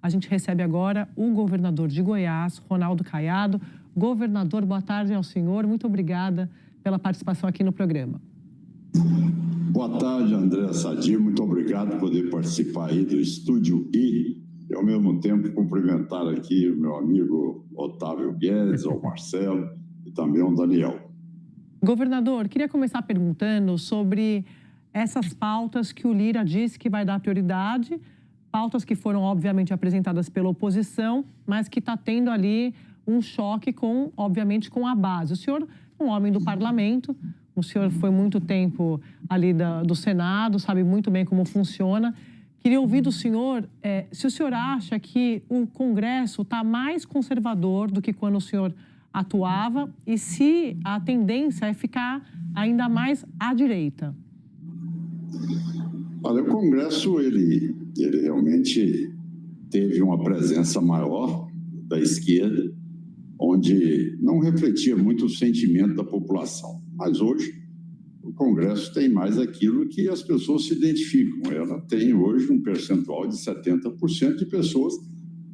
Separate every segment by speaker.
Speaker 1: A gente recebe agora o governador de Goiás, Ronaldo Caiado. Governador, boa tarde ao senhor. Muito obrigada pela participação aqui no programa.
Speaker 2: Boa tarde, André Sadi. Muito obrigado por poder participar aí do Estúdio I e, ao mesmo tempo, cumprimentar aqui o meu amigo Otávio Guedes, o Marcelo e também o Daniel.
Speaker 1: Governador, queria começar perguntando sobre essas pautas que o Lira disse que vai dar prioridade, pautas que foram, obviamente, apresentadas pela oposição, mas que está tendo ali um choque, obviamente, com a base. O senhor é um homem do parlamento, o senhor foi muito tempo ali do Senado, sabe muito bem como funciona. Queria ouvir do senhor se o senhor acha que o Congresso está mais conservador do que quando o senhor atuava e se a tendência é ficar ainda mais à direita.
Speaker 2: Olha, o Congresso, ele realmente teve uma presença maior da esquerda, onde não refletia muito o sentimento da população. Mas hoje, o Congresso tem mais aquilo que as pessoas se identificam. Ela tem hoje um percentual de 70% de pessoas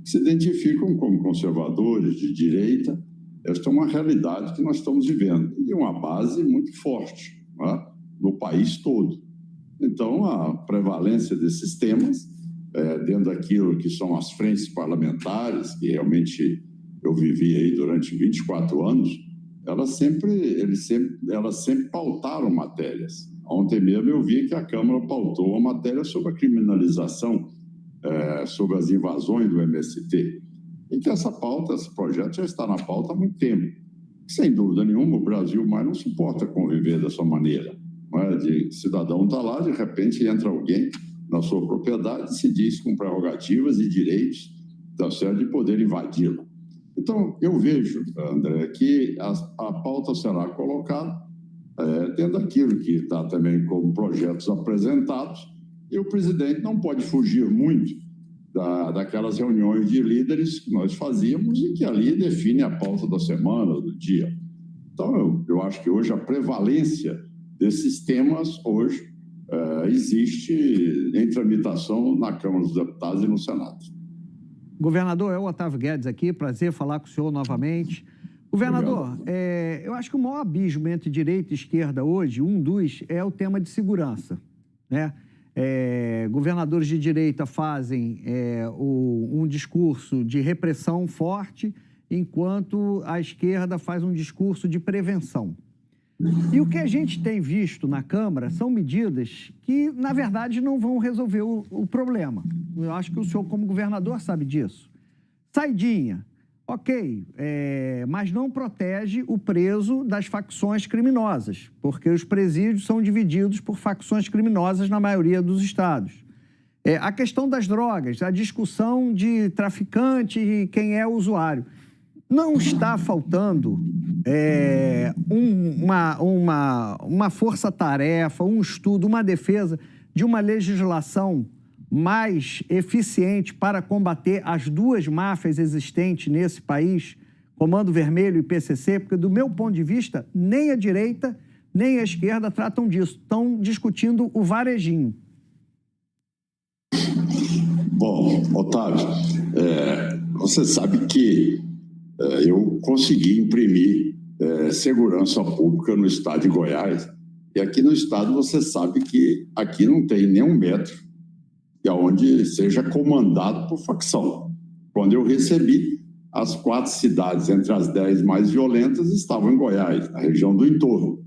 Speaker 2: que se identificam como conservadores, de direita. Esta é uma realidade que nós estamos vivendo. E uma base muito forte, né, no país todo. Então, a prevalência desses temas, dentro daquilo que são as frentes parlamentares, que realmente eu vivi aí durante 24 anos, elas sempre pautaram matérias. Ontem mesmo eu vi que a Câmara pautou uma matéria sobre a criminalização, sobre as invasões do MST. E que esse projeto já está na pauta há muito tempo. Sem dúvida nenhuma, o Brasil mais não suporta conviver dessa maneira. De cidadão está lá, de repente entra alguém na sua propriedade e se diz com prerrogativas e direitos, tá certo, de poder invadi-la. Então, eu vejo, André, que a pauta será colocada dentro daquilo que está também como projetos apresentados, e o presidente não pode fugir muito daquelas reuniões de líderes que nós fazíamos e que ali define a pauta da semana, do dia. Então, eu acho que hoje a prevalência desses temas hoje existe em tramitação na Câmara dos Deputados e no Senado.
Speaker 3: Governador, é o Otávio Guedes aqui, prazer falar com o senhor novamente. Governador, eu acho que o maior abismo entre direita e esquerda hoje, é o tema de segurança, né? Governadores de direita fazem um discurso de repressão forte, enquanto a esquerda faz um discurso de prevenção. E o que a gente tem visto na Câmara são medidas que, na verdade, não vão resolver o problema. Eu acho que o senhor, como governador, sabe disso. Saidinha, ok, mas não protege o preso das facções criminosas, porque os presídios são divididos por facções criminosas na maioria dos estados. A questão das drogas, a discussão de traficante e quem é o usuário. Não está faltando uma força-tarefa, um estudo, uma defesa de uma legislação mais eficiente para combater as duas máfias existentes nesse país, Comando Vermelho e PCC, porque, do meu ponto de vista, nem a direita nem a esquerda tratam disso. Estão discutindo o varejinho.
Speaker 2: Bom, Otávio, você sabe que eu consegui imprimir segurança pública no estado de Goiás. E aqui no estado você sabe que aqui não tem nenhum metro onde seja comandado por facção. Quando eu recebi, as 4 cidades entre as 10 mais violentas estavam em Goiás, na região do entorno.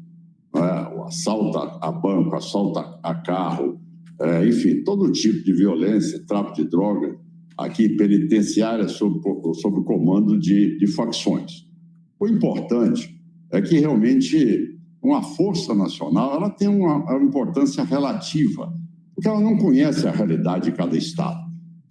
Speaker 2: O assalto a banco, assalto a carro, enfim, todo tipo de violência, tráfico de droga, aqui penitenciária sob comando de facções. O importante é que realmente uma força nacional ela tem uma importância relativa, porque ela não conhece a realidade de cada estado.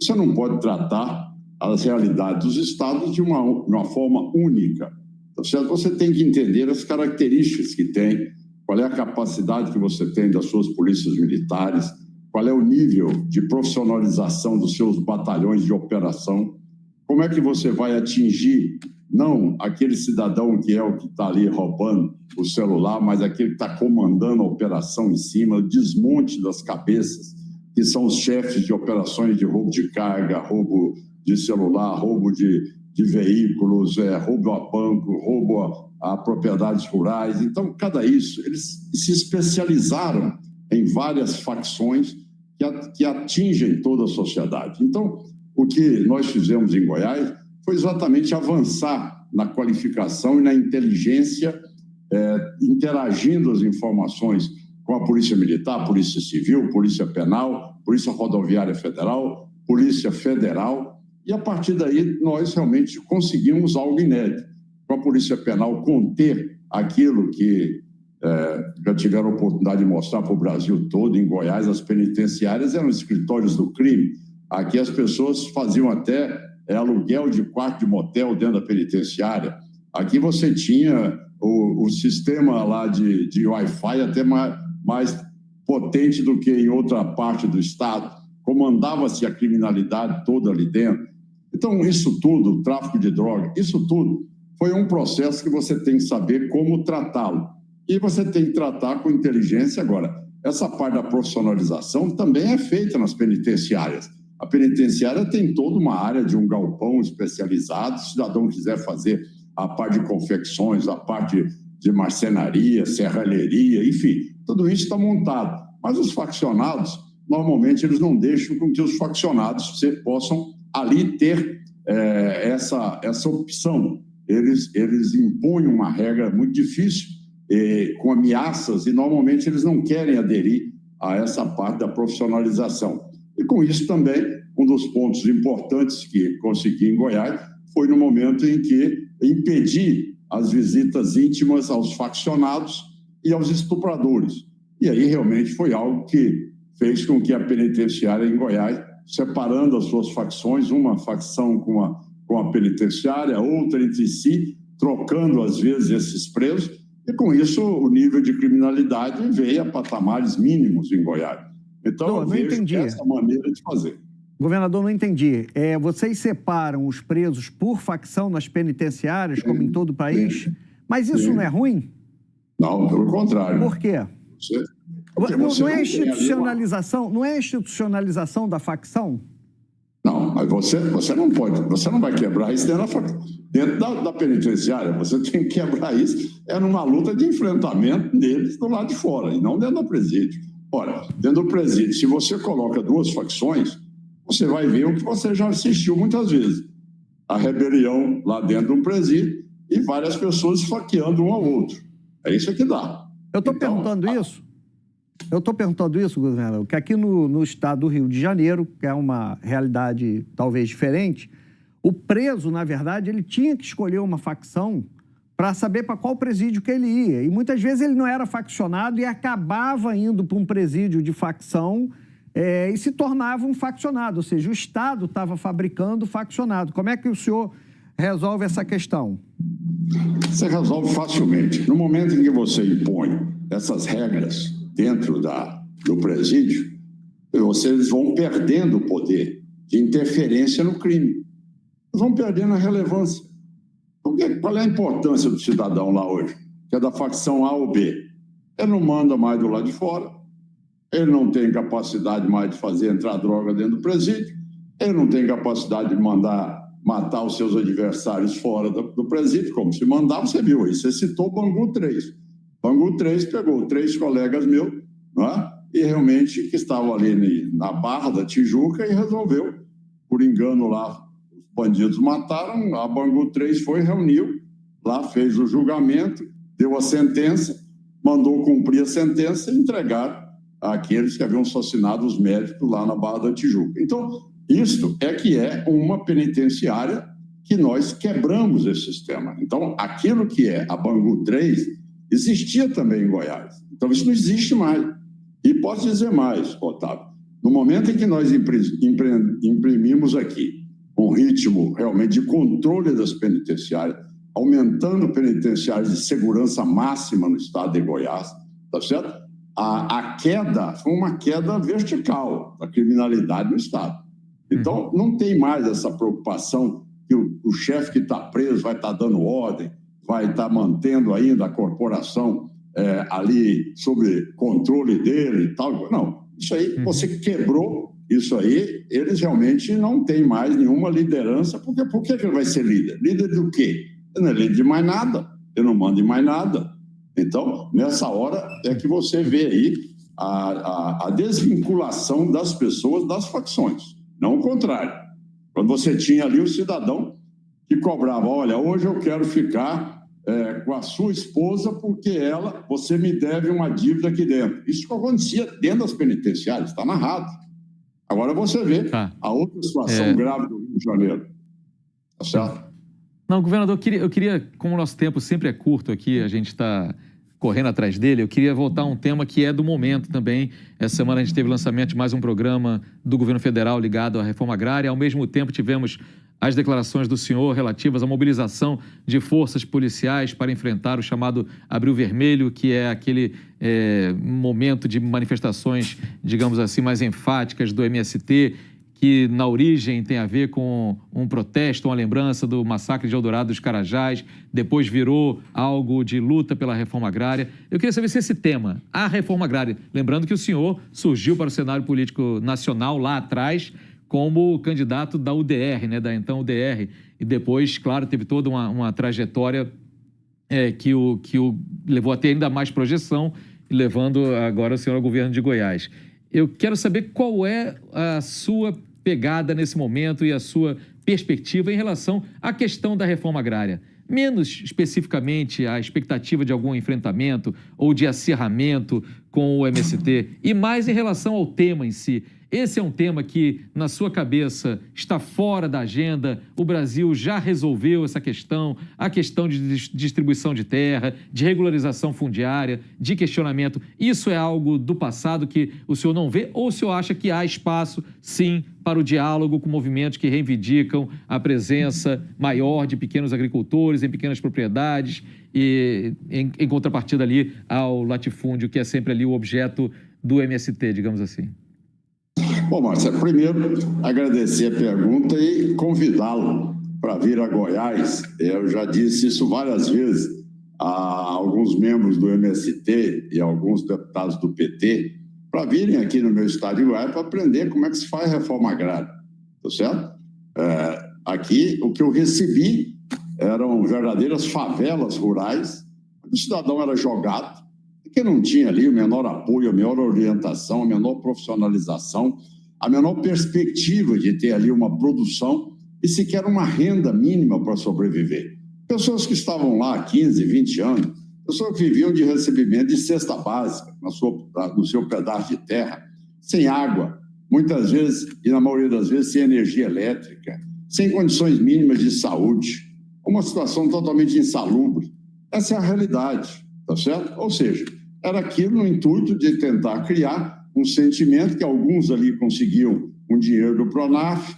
Speaker 2: Você não pode tratar as realidades dos estados de uma forma única. Tá certo? Você tem que entender as características que tem, qual é a capacidade que você tem das suas polícias militares, qual é o nível de profissionalização dos seus batalhões de operação, como é que você vai atingir, não aquele cidadão que é o que está ali roubando o celular, mas aquele que está comandando a operação em cima, o desmonte das cabeças, que são os chefes de operações de roubo de carga, roubo de celular, roubo de veículos, roubo a banco, roubo a propriedades rurais. Então, eles se especializaram em várias facções que atingem toda a sociedade. Então, o que nós fizemos em Goiás foi exatamente avançar na qualificação e na inteligência, interagindo as informações com a Polícia Militar, Polícia Civil, Polícia Penal, Polícia Rodoviária Federal, Polícia Federal, e a partir daí nós realmente conseguimos algo inédito. Com a Polícia Penal conter aquilo que já tiveram a oportunidade de mostrar para o Brasil todo. Em Goiás, as penitenciárias eram escritórios do crime. Aqui as pessoas faziam até aluguel de quarto de motel dentro da penitenciária. Aqui você tinha o sistema lá de Wi-Fi até mais potente do que em outra parte do estado. Comandava-se a criminalidade toda ali dentro. Então, isso tudo, o tráfico de droga, isso tudo foi um processo que você tem que saber como tratá-lo. E você tem que tratar com inteligência. Agora, essa parte da profissionalização também é feita nas penitenciárias. A penitenciária tem toda uma área de um galpão especializado. Se o cidadão quiser fazer a parte de confecções, a parte de marcenaria, serralheria, enfim, tudo isso está montado. Mas os faccionados, normalmente, eles não deixam com que os faccionados possam ali ter essa opção. Eles impõem uma regra muito difícil, com ameaças, e normalmente eles não querem aderir a essa parte da profissionalização. E com isso também, um dos pontos importantes que consegui em Goiás foi no momento em que impedi as visitas íntimas aos faccionados e aos estupradores. E aí realmente foi algo que fez com que a penitenciária em Goiás, separando as suas facções, uma facção com a penitenciária, outra entre si, trocando às vezes esses presos, e com isso o nível de criminalidade veio a patamares mínimos em Goiás. Então, eu vejo essa maneira de fazer.
Speaker 3: Governador, não entendi. Vocês separam os presos por facção nas penitenciárias, como em todo o país, mas isso não é ruim?
Speaker 2: Não, pelo contrário.
Speaker 3: Por quê? Não é institucionalização, não é institucionalização da facção?
Speaker 2: Não, mas você não pode, você não vai quebrar isso dentro da penitenciária. Você tem que quebrar isso numa luta de enfrentamento deles do lado de fora, e não dentro do presídio. Ora, dentro do presídio, se você coloca duas facções, você vai ver o que você já assistiu muitas vezes. A rebelião lá dentro do presídio e várias pessoas esfaqueando um ao outro. É isso que dá.
Speaker 3: Eu estou perguntando isso, governador, porque aqui no estado do Rio de Janeiro, que é uma realidade talvez diferente, o preso, na verdade, ele tinha que escolher uma facção para saber para qual presídio que ele ia. E muitas vezes ele não era faccionado e acabava indo para um presídio de facção e se tornava um faccionado, ou seja, o Estado estava fabricando faccionado. Como é que o senhor resolve essa questão?
Speaker 2: Você resolve facilmente. No momento em que você impõe essas regras dentro do presídio, vocês vão perdendo o poder de interferência no crime. Eles vão perdendo a relevância. Porque, qual é a importância do cidadão lá hoje, que é da facção A ou B? Ele não manda mais do lado de fora, ele não tem capacidade mais de fazer entrar droga dentro do presídio, ele não tem capacidade de matar os seus adversários fora do presídio, como se mandava, você viu aí, você citou o Bangu 3. Bangu 3 pegou 3 colegas meus, não é? E realmente que estavam ali na Barra da Tijuca e resolveu, por engano lá, os bandidos mataram, a Bangu 3 foi, reuniu, lá fez o julgamento, deu a sentença, mandou cumprir a sentença e entregar àqueles que haviam assassinado os médicos lá na Barra da Tijuca. Então, isto que é uma penitenciária que nós quebramos esse sistema. Então, aquilo que é a Bangu 3 existia também em Goiás. Então, isso não existe mais. E posso dizer mais, Otávio, no momento em que nós imprimimos aqui um ritmo realmente de controle das penitenciárias, aumentando penitenciárias de segurança máxima no estado de Goiás, tá certo? A queda foi uma queda vertical da criminalidade no estado. Então, não tem mais essa preocupação que o chefe que está preso vai estar dando ordem, vai estar mantendo ainda a corporação ali sob controle dele e tal. Não, isso aí você quebrou isso aí, eles realmente não têm mais nenhuma liderança, porque por que ele vai ser líder? Líder do quê? Ele não é líder de mais nada, ele não manda em mais nada. Então, nessa hora é que você vê aí a desvinculação das pessoas das facções, não o contrário. Quando você tinha ali o cidadão que cobrava, olha, hoje eu quero ficar com a sua esposa porque você me deve uma dívida aqui dentro. Isso que acontecia dentro das penitenciárias, está narrado. Agora você vê a outra situação grave do Rio de Janeiro. Tá certo?
Speaker 4: Não, governador, eu queria, como o nosso tempo sempre é curto aqui, a gente está correndo atrás dele, eu queria voltar a um tema que é do momento também. Essa semana a gente teve o lançamento de mais um programa do governo federal ligado à reforma agrária. Ao mesmo tempo tivemos as declarações do senhor relativas à mobilização de forças policiais para enfrentar o chamado Abril Vermelho, que é aquele momento de manifestações, digamos assim, mais enfáticas do MST, que na origem tem a ver com um protesto, uma lembrança do massacre de Eldorado dos Carajás, depois virou algo de luta pela reforma agrária. Eu queria saber se esse tema, a reforma agrária, lembrando que o senhor surgiu para o cenário político nacional lá atrás como candidato da UDR, né, da então UDR, e depois, claro, teve toda uma trajetória que o levou a ter ainda mais projeção, levando agora o senhor ao governo de Goiás. Eu quero saber qual é a sua pegada nesse momento e a sua perspectiva em relação à questão da reforma agrária. Menos especificamente a expectativa de algum enfrentamento ou de acirramento com o MST, e mais em relação ao tema em si. Esse é um tema que, na sua cabeça, está fora da agenda. O Brasil já resolveu essa questão, a questão de distribuição de terra, de regularização fundiária, de questionamento. Isso é algo do passado que o senhor não vê? Ou o senhor acha que há espaço, sim, para o diálogo com movimentos que reivindicam a presença maior de pequenos agricultores em pequenas propriedades e, em contrapartida ali ao latifúndio, que é sempre ali o objeto do MST, digamos assim?
Speaker 2: Bom, Marcelo, primeiro agradecer a pergunta e convidá-lo para vir a Goiás. Eu já disse isso várias vezes a alguns membros do MST e alguns deputados do PT para virem aqui no meu estado de Goiás para aprender como é que se faz reforma agrária, tá certo? Aqui, o que eu recebi eram verdadeiras favelas rurais, onde o cidadão era jogado, porque não tinha ali o menor apoio, a menor orientação, a menor profissionalização, a menor perspectiva de ter ali uma produção e sequer uma renda mínima para sobreviver. Pessoas que estavam lá há 15, 20 anos, pessoas que viviam de recebimento de cesta básica no seu pedaço de terra, sem água, muitas vezes, e na maioria das vezes, sem energia elétrica, sem condições mínimas de saúde, uma situação totalmente insalubre. Essa é a realidade, tá certo? Ou seja, era aquilo no intuito de tentar criar um sentimento que alguns ali conseguiam um dinheiro do Pronaf,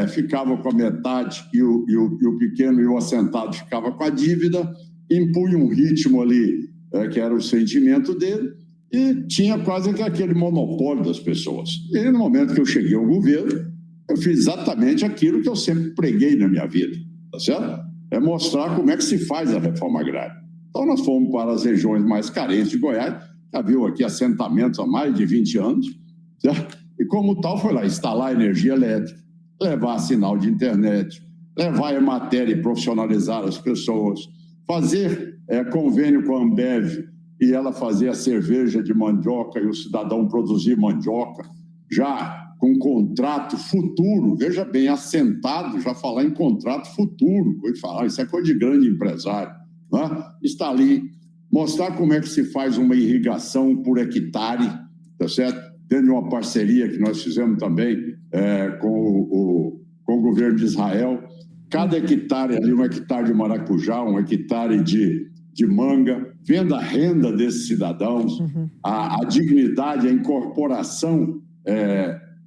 Speaker 2: ficava com a metade e o pequeno e o assentado ficava com a dívida, impunha um ritmo ali que era o sentimento dele e tinha quase que aquele monopólio das pessoas. E no momento que eu cheguei ao governo, eu fiz exatamente aquilo que eu sempre preguei na minha vida, tá certo? É mostrar como é que se faz a reforma agrária. Então nós fomos para as regiões mais carentes de Goiás, já viu aqui assentamentos há mais de 20 anos, certo? E como tal foi lá instalar energia elétrica, levar sinal de internet, levar a matéria e profissionalizar as pessoas, fazer convênio com a Ambev e ela fazer a cerveja de mandioca e o cidadão produzir mandioca, já com contrato futuro, veja bem, assentado, já falar em contrato futuro, isso é coisa de grande empresário, né? Está ali, mostrar como é que se faz uma irrigação por hectare, tá certo? Dentro de uma parceria que nós fizemos também com o governo de Israel. Cada hectare ali, um hectare de maracujá, um hectare de manga, vendo a renda desses cidadãos, a dignidade, a incorporação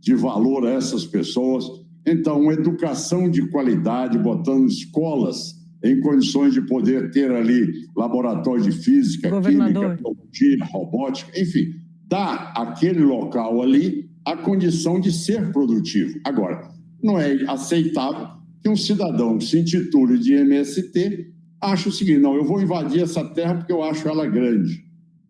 Speaker 2: de valor a essas pessoas. Então, uma educação de qualidade, botando escolas em condições de poder ter ali laboratório de física, química, biologia, robótica, enfim, dá àquele local ali a condição de ser produtivo. Agora, não é aceitável que um cidadão que se intitule de MST ache o seguinte, não, eu vou invadir essa terra porque eu acho ela grande.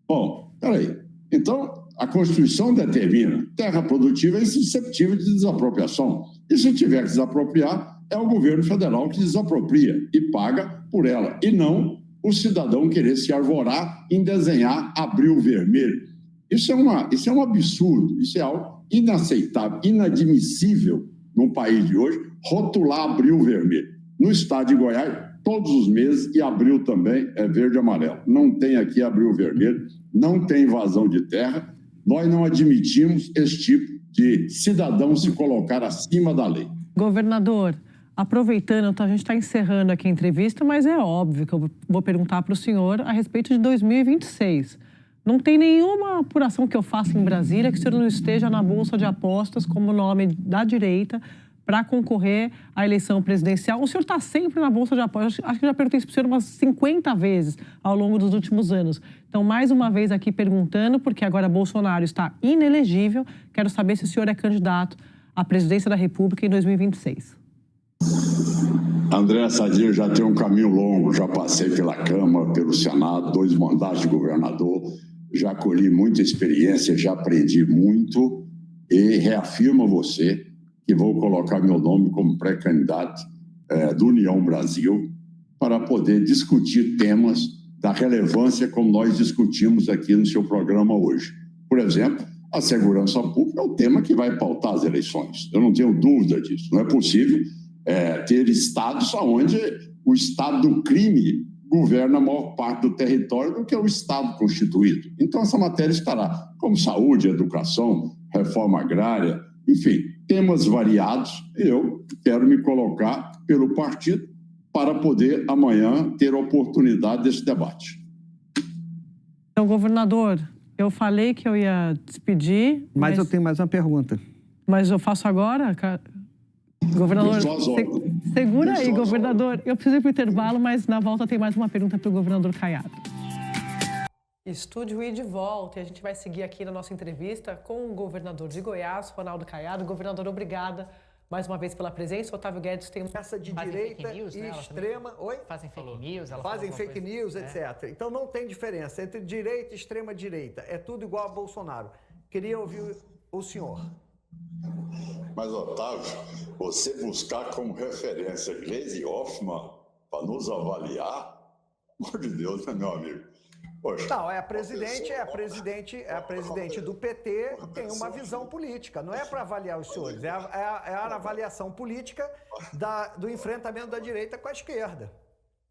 Speaker 2: Bom, peraí. Então, A Constituição determina terra produtiva é susceptível de desapropriação. E se tiver que desapropriar, é o governo federal que desapropria e paga por ela, e não o cidadão querer se arvorar em desenhar abril vermelho. Isso é um absurdo, isso é algo inaceitável, inadmissível num país de hoje, rotular abril vermelho. No estado de Goiás, todos os meses, e abril também é verde e amarelo. Não tem aqui abril vermelho, não tem invasão de terra. Nós não admitimos esse tipo de cidadão se colocar acima da lei.
Speaker 1: Governador, aproveitando, a gente está encerrando aqui a entrevista, mas é óbvio que eu vou perguntar para o senhor a respeito de 2026. Não tem nenhuma apuração que eu faça em Brasília que o senhor não esteja na Bolsa de Apostas como nome da direita para concorrer à eleição presidencial. O senhor está sempre na Bolsa de Apostas. Acho que já perguntei isso para o senhor umas 50 vezes ao longo dos últimos anos. Então, mais uma vez aqui perguntando, porque agora Bolsonaro está inelegível. Quero saber se o senhor é candidato à presidência da República em 2026.
Speaker 2: André Sadia, já tem um caminho longo. Já passei pela Câmara, pelo Senado, 2 mandatos de governador. Já colhi muita experiência, já aprendi muito. E reafirmo a você que vou colocar meu nome como pré-candidato do União Brasil para poder discutir temas da relevância como nós discutimos aqui no seu programa hoje. Por exemplo, a segurança pública é o tema que vai pautar as eleições. Eu não tenho dúvida disso. Não é possível ter estados onde o estado do crime governa a maior parte do território do que o estado constituído. Então, essa matéria estará como saúde, educação, reforma agrária, enfim, temas variados. Eu quero me colocar pelo partido para poder amanhã ter a oportunidade desse debate.
Speaker 1: Então, governador, eu falei que eu ia despedir.
Speaker 3: Mas eu tenho mais uma pergunta.
Speaker 1: Mas eu faço agora? Governador, segura aí, governador. Eu preciso ir para o intervalo, mas na volta tem mais uma pergunta para o governador Caiado. Estúdio e de volta. E a gente vai seguir aqui na nossa entrevista com o governador de Goiás, Ronaldo Caiado. Governador, obrigada mais uma vez pela presença. Otávio Guedes tem
Speaker 5: essa de direita
Speaker 6: news,
Speaker 5: e
Speaker 6: né?
Speaker 5: extrema. Oi?
Speaker 6: Fazem fake news.
Speaker 5: Fazem fake news, etc. Então não tem diferença entre direita e extrema direita. É tudo igual a Bolsonaro. Queria ouvir o senhor.
Speaker 2: Mas, Otávio, você buscar como referência Gleisi Hoffmann para nos avaliar, pelo amor de Deus, né, meu amigo? Poxa,
Speaker 5: não, é a presidente do PT, tem uma visão política. Não é para avaliar os senhores, é a avaliação política do enfrentamento da direita com a esquerda.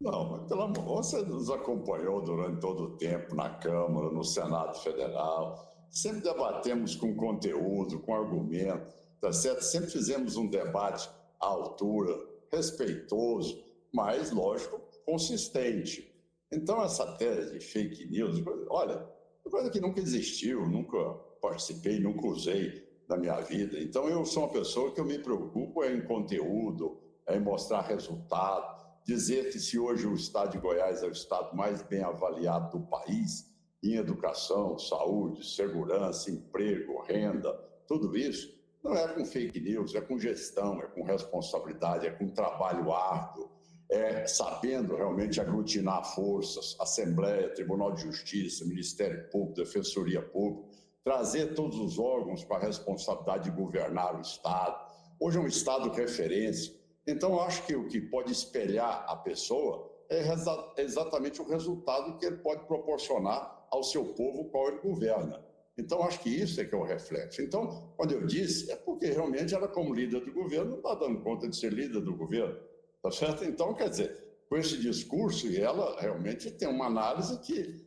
Speaker 2: Não, mas pelo amor, você nos acompanhou durante todo o tempo na Câmara, no Senado Federal. Sempre debatemos com conteúdo, com argumento, tá certo? Sempre fizemos um debate à altura, respeitoso, mas, lógico, consistente. Então, essa tese de fake news, olha, é coisa que nunca existiu, nunca participei, nunca usei na minha vida. Então, eu sou uma pessoa que eu me preocupo em conteúdo, em mostrar resultado, dizer que se hoje o estado de Goiás é o estado mais bem avaliado do país, em educação, saúde, segurança, emprego, renda, tudo isso, não é com fake news, é com gestão, é com responsabilidade, é com trabalho árduo, é sabendo realmente aglutinar forças, Assembleia, Tribunal de Justiça, Ministério Público, Defensoria Pública, trazer todos os órgãos para a responsabilidade de governar o Estado. Hoje é um Estado referência. Então, eu acho que o que pode espelhar a pessoa é exatamente o resultado que ele pode proporcionar ao seu povo, o qual ele governa. Então, acho que isso é que é o reflexo. Então, quando eu disse, é porque realmente ela, como líder do governo, não está dando conta de ser líder do governo, tá certo? Então, quer dizer, com esse discurso, e ela realmente tem uma análise que,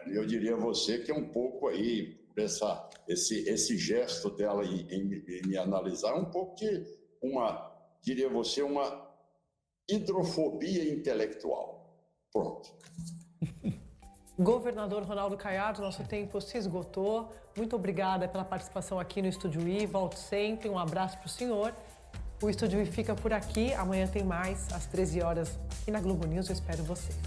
Speaker 2: eu diria a você, que é um pouco aí, esse gesto dela em me analisar, um pouco de diria a você, uma hidrofobia intelectual. Pronto.
Speaker 1: Governador Ronaldo Caiado, nosso tempo se esgotou. Muito obrigada pela participação aqui no Estúdio I. Volte sempre. Um abraço para o senhor. O Estúdio I fica por aqui. Amanhã tem mais, às 13 horas, aqui na Globo News. Eu espero vocês.